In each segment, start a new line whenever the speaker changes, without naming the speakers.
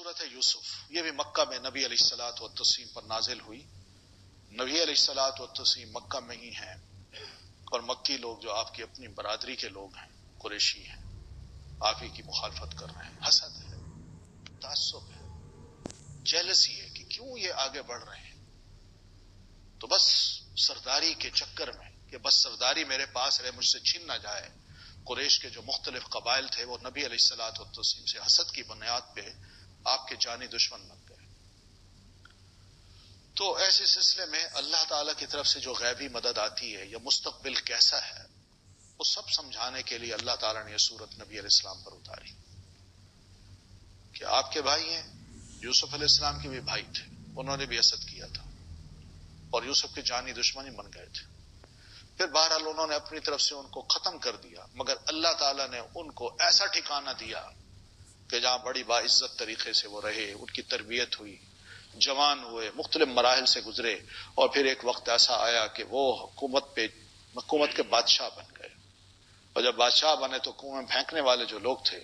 صورت یوسف یہ بھی مکہ میں نبی علیہ الصلوۃ والتسلیم پر نازل ہوئی. نبی علیہ الصلوۃ والتسلیم مکہ میں ہی ہیں اور مکی لوگ جو آپ کی اپنی برادری کے لوگ ہیں، قریشی ہیں، آپ ہی کی مخالفت کر رہے ہیں. حسد ہے، تعصب ہے، جیلسی ہے کہ کیوں یہ آگے بڑھ رہے ہیں. تو بس سرداری کے چکر میں کہ بس سرداری میرے پاس رہے، مجھ سے چھن نہ جائے، قریش کے جو مختلف قبائل تھے وہ نبی علیہ الصلوۃ والتسلیم سے حسد کی بنیاد پہ آپ کے جانی دشمن بن گئے. تو ایسے سلسلے میں اللہ تعالی کی طرف سے جو غیبی مدد آتی ہے یا مستقبل کیسا ہے وہ سب سمجھانے کے لیے اللہ تعالیٰ نے یہ سورت نبی علیہ السلام پر اتاری کہ آپ کے بھائی ہیں. یوسف علیہ السلام کے بھی بھائی تھے، انہوں نے بھی حسد کیا تھا اور یوسف کے جانی دشمن ہی بن گئے تھے. پھر بہرحال انہوں نے اپنی طرف سے ان کو ختم کر دیا، مگر اللہ تعالیٰ نے ان کو ایسا ٹھکانہ دیا کہ جہاں بڑی باعزت طریقے سے وہ رہے، ان کی تربیت ہوئی، جوان ہوئے، مختلف مراحل سے گزرے، اور پھر ایک وقت ایسا آیا کہ وہ حکومت کے بادشاہ بن گئے. اور جب بادشاہ بنے تو کنویں میں پھینکنے والے جو لوگ تھے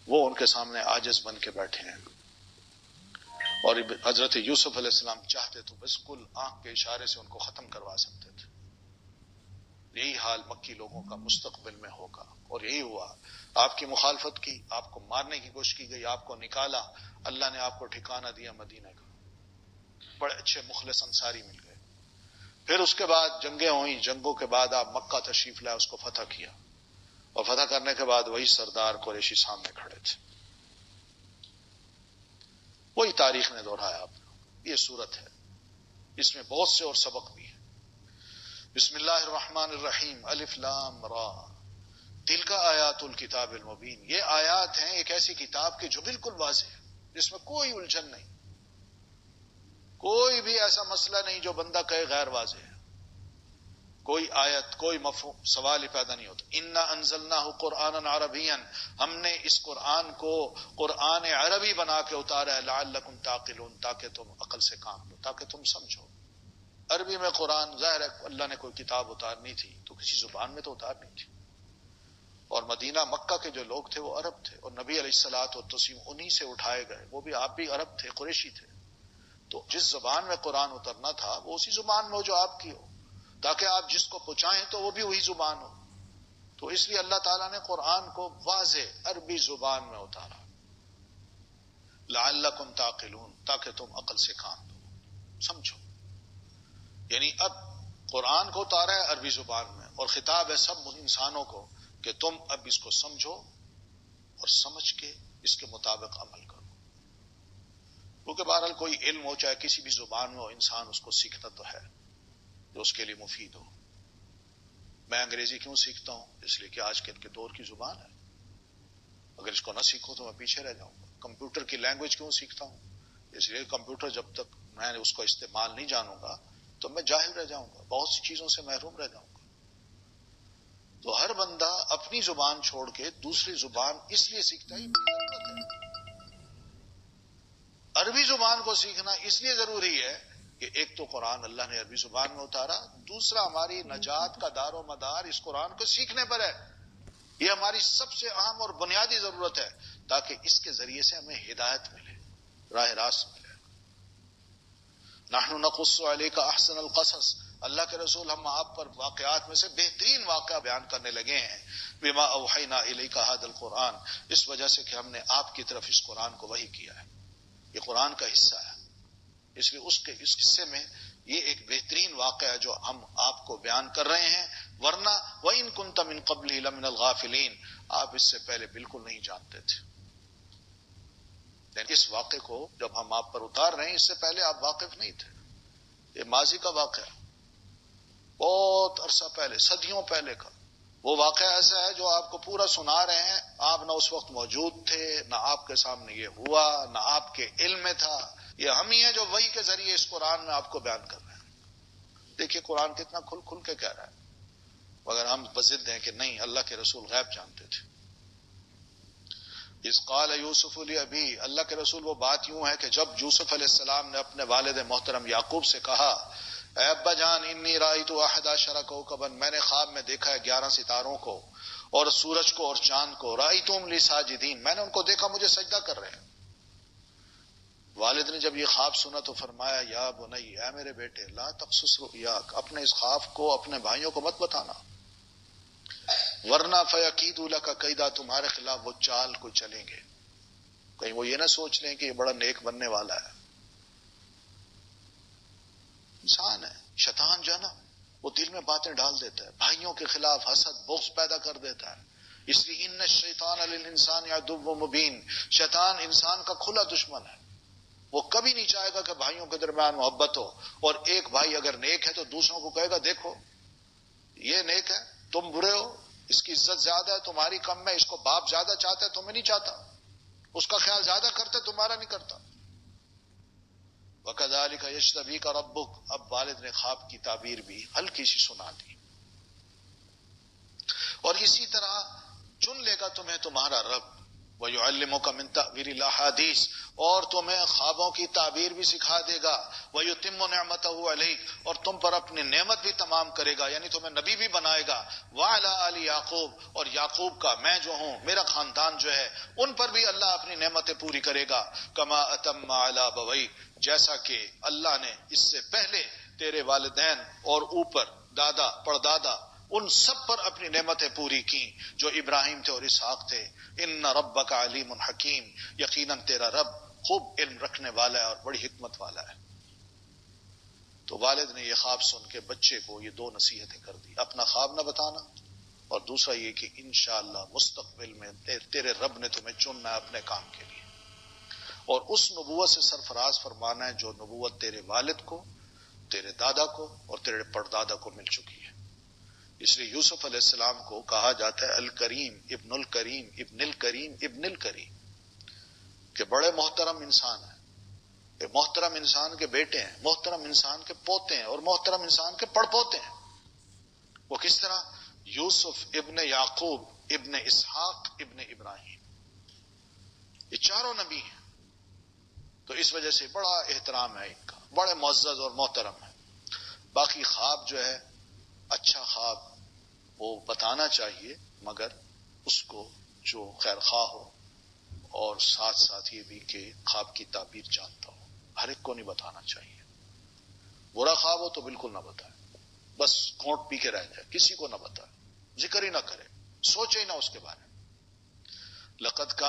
وہ ان کے سامنے عاجز بن کے بیٹھے ہیں. اور حضرت یوسف علیہ السلام چاہتے تو بالکل آنکھ کے اشارے سے ان کو ختم کروا سکتے تھے. یہی حال مکی لوگوں کا مستقبل میں ہوگا، اور یہی ہوا. آپ کی مخالفت کی، آپ کو مارنے کی کوشش کی گئی، آپ کو نکالا، اللہ نے آپ کو ٹھکانہ دیا مدینہ کا. بڑے اچھے مخلص انصاری مل گئے. پھر اس کے بعد جنگیں ہوئیں، جنگوں کے بعد آپ مکہ تشریف لائے، اس کو فتح کیا، اور فتح کرنے کے بعد وہی سردار قریشی سامنے کھڑے تھے. وہی تاریخ نے دہرایا. آپ یہ صورت ہے، اس میں بہت سے اور سبق بھی ہیں. بسم اللہ الرحمن الرحیم. الف لام را تلک آیات الکتاب المبین. یہ آیات ہیں ایک ایسی کتاب کی جو بالکل واضح ہے، جس میں کوئی الجھن نہیں، کوئی بھی ایسا مسئلہ نہیں جو بندہ کہے غیر واضح ہے. کوئی آیت، کوئی مفہوم، سوال ہی پیدا نہیں ہوتا. انا انزلناہ قرآنا عربیا، ہم نے اس قرآن کو قرآن عربی بنا کے اتارا ہے. لعلکم تعقلون، تاکہ تم عقل سے کام لو، تاکہ تم سمجھو. عربی میں قرآن، ظاہر ہے اللہ نے کوئی کتاب اتارنی تھی تو کسی زبان میں تو اتارنی تھی. اور مدینہ مکہ کے جو لوگ تھے وہ عرب تھے، اور نبی علیہ الصلوۃ والتسلیم انہی سے اٹھائے گئے. وہ بھی آپ بھی عرب تھے، قریشی تھے. تو جس زبان میں قرآن اترنا تھا وہ اسی زبان میں ہو جو آپ کی ہو، تاکہ آپ جس کو پہنچائیں تو وہ بھی وہی زبان ہو. تو اس لیے اللہ تعالیٰ نے قرآن کو واضح عربی زبان میں اتارا. لعلکم تعقلون، تاکہ تم عقل سے کام لو، سمجھو. یعنی اب قرآن کو اتارا ہے عربی زبان میں، اور خطاب ہے سب انسانوں کو کہ تم اب اس کو سمجھو اور سمجھ کے اس کے مطابق عمل کرو. کیونکہ بہرحال کوئی علم ہو چاہے کسی بھی زبان میں ہو، انسان اس کو سیکھتا تو ہے جو اس کے لیے مفید ہو. میں انگریزی کیوں سیکھتا ہوں؟ اس لیے کہ آج کل کے دور کی زبان ہے. اگر اس کو نہ سیکھوں تو میں پیچھے رہ جاؤں گا. کمپیوٹر کی لینگویج کیوں سیکھتا ہوں؟ اس لیے کمپیوٹر جب تک میں اس کو استعمال نہیں جانوں گا تو میں جاہل رہ جاؤں گا، بہت سی چیزوں سے محروم رہ جاؤں گا. تو ہر بندہ اپنی زبان چھوڑ کے دوسری زبان اس لیے سیکھتا ہے، ضرورت ہے. عربی زبان کو سیکھنا اس لیے ضروری ہے کہ ایک تو قرآن اللہ نے عربی زبان میں اتارا، دوسرا ہماری نجات کا دار و مدار اس قرآن کو سیکھنے پر ہے. یہ ہماری سب سے اہم اور بنیادی ضرورت ہے، تاکہ اس کے ذریعے سے ہمیں ہدایت ملے، راہ راست ملے. نحن نقص علیک احسن القصص، اللہ کے رسول ہم آپ پر واقعات میں سے بہترین واقعہ بیان کرنے لگے ہیں. بما اوحینا الیک ھذا القرآن، اس وجہ سے کہ ہم نے آپ کی طرف اس قرآن کو وحی کیا ہے. یہ قرآن کا حصہ ہے، اس لیے اس حصے میں یہ ایک بہترین واقعہ ہے جو ہم آپ کو بیان کر رہے ہیں. ورنہ وَإِن كُنتَ مِن قَبْلِهِ لَمِنَ الْغَافِلِينَ، آپ اس سے پہلے بالکل نہیں جانتے تھے. لیکن اس واقعے کو جب ہم آپ پر اتار رہے ہیں، اس سے پہلے آپ واقف نہیں تھے. یہ ماضی کا واقعہ ہے، بہت عرصہ پہلے، صدیوں پہلے کا. وہ واقعہ ایسا ہے جو آپ کو پورا سنا رہے ہیں، آپ نہ اس وقت موجود تھے، نہ آپ کے سامنے یہ ہوا، نہ آپ کے علم میں تھا. یہ ہم ہی ہیں جو وحی کے ذریعے اس قرآن میں آپ کو بیان کر رہے ہیں. دیکھیے قرآن کتنا کھل کھل کے کہہ رہا ہے، مگر ہم بضد ہیں کہ نہیں، اللہ کے رسول غیب جانتے تھے. اذ قال یوسف لابیہ، اللہ کے رسول وہ بات یوں ہے کہ جب یوسف علیہ السلام نے اپنے والد محترم یعقوب سے کہا، اے ابا جان انی رأیت 11 کوکبا، میں نے خواب میں دیکھا ہے 11 ستاروں کو، اور سورج کو اور چاند کو. رأیتہم لی ساجدین، میں نے ان کو دیکھا مجھے سجدہ کر رہے ہیں. والد نے جب یہ خواب سنا تو فرمایا یا بنی، اے میرے بیٹے، لا تقصص رؤیاک، اپنے اس خواب کو اپنے بھائیوں کو مت بتانا، ورنہ فیکیدوا لک کیدا، تمہارے خلاف وہ چال کو چلیں گے، کہیں وہ یہ نہ سوچ لیں کہ یہ بڑا نیک بننے والا ہے۔ انسان ہے، شیطان جو ہے نا وہ دل میں باتیں ڈال دیتا ہے، بھائیوں کے خلاف حسد بغض پیدا کر دیتا ہے۔ اس لیے ان الشیطان للانسان عدو مبین، شیطان انسان کا کھلا دشمن ہے، وہ کبھی نہیں چاہے گا کہ بھائیوں کے درمیان محبت ہو، اور ایک بھائی اگر نیک ہے تو دوسروں کو کہے گا دیکھو یہ نیک ہے، تم برے ہو، اس کی عزت زیادہ ہے، تمہاری کم ہے، اس کو باپ زیادہ چاہتا ہے، تمہیں نہیں چاہتا، اس کا خیال زیادہ کرتا ہے، تمہارا نہیں کرتا۔ وَكَذَلِكَ يَجْتَبِيكَ رَبُّكَ، اب والد نے خواب کی تعبیر بھی ہلکی سی سنا دی، اور اسی طرح چن لے گا تمہیں تمہارا رب، وَيُعَلِّمُكَ مِن تَأْوِيلِ الْأَحَادِيثِ، اور تمہیں خوابوں کی تعبیر بھی سکھا دے گا، وَيُتِمُّ نِعْمَتَهُ عَلَيْكَ، اور تم پر اپنی نعمت بھی تمام کرے گا، یعنی تمہیں نبی بھی بنائے گا، وَعَلَىٰ آلِ يَعْقُوبَ، اور یعقوب کا، میں جو ہوں، میرا خاندان جو ہے، ان پر بھی اللہ اپنی نعمتیں پوری کرے گا، كَمَا أَتَمَّ عَلَىٰ أَبَوَيْكَ، جیسا کہ اللہ نے اس سے پہلے تیرے والدین اور اوپر دادا پردادا ان سب پر اپنی نعمتیں پوری کی جو ابراہیم تھے اور اسحاق تھے۔ ان ربک علیم حکیم، یقیناً تیرا رب خوب علم رکھنے والا ہے اور بڑی حکمت والا ہے۔ تو والد نے یہ خواب سن کے بچے کو یہ دو نصیحتیں کر دی، اپنا خواب نہ بتانا، اور دوسرا یہ کہ انشاءاللہ مستقبل میں تیرے رب نے تمہیں چننا ہے اپنے کام کے لیے، اور اس نبوت سے سرفراز فرمانا ہے جو نبوت تیرے والد کو، تیرے دادا کو اور تیرے پردادا کو مل چکی ہے۔ اس لیے یوسف علیہ السلام کو کہا جاتا ہے الکریم ابن الکریم ابن الکریم ابن الکریم، کہ بڑے محترم انسان ہیں، کہ محترم انسان کے بیٹے ہیں، محترم انسان کے پوتے ہیں، اور محترم انسان کے پڑپوتے ہیں۔ وہ کس طرح؟ یوسف ابن یعقوب ابن اسحاق ابن ابراہیم، یہ چاروں نبی ہیں، تو اس وجہ سے بڑا احترام ہے ان کا، بڑے معزز اور محترم ہیں۔ باقی خواب جو ہے اچھا خواب وہ بتانا چاہیے، مگر اس کو جو خیر خواہ ہو، اور ساتھ ساتھ یہ بھی کہ خواب کی تعبیر جانتا ہو، ہر ایک کو نہیں بتانا چاہیے۔ برا خواب ہو تو بالکل نہ بتائے، بس گھونٹ پی کے رہ جائے، کسی کو نہ بتائے، ذکر ہی نہ کرے، سوچے ہی نہ اس کے بارے میں۔ لقد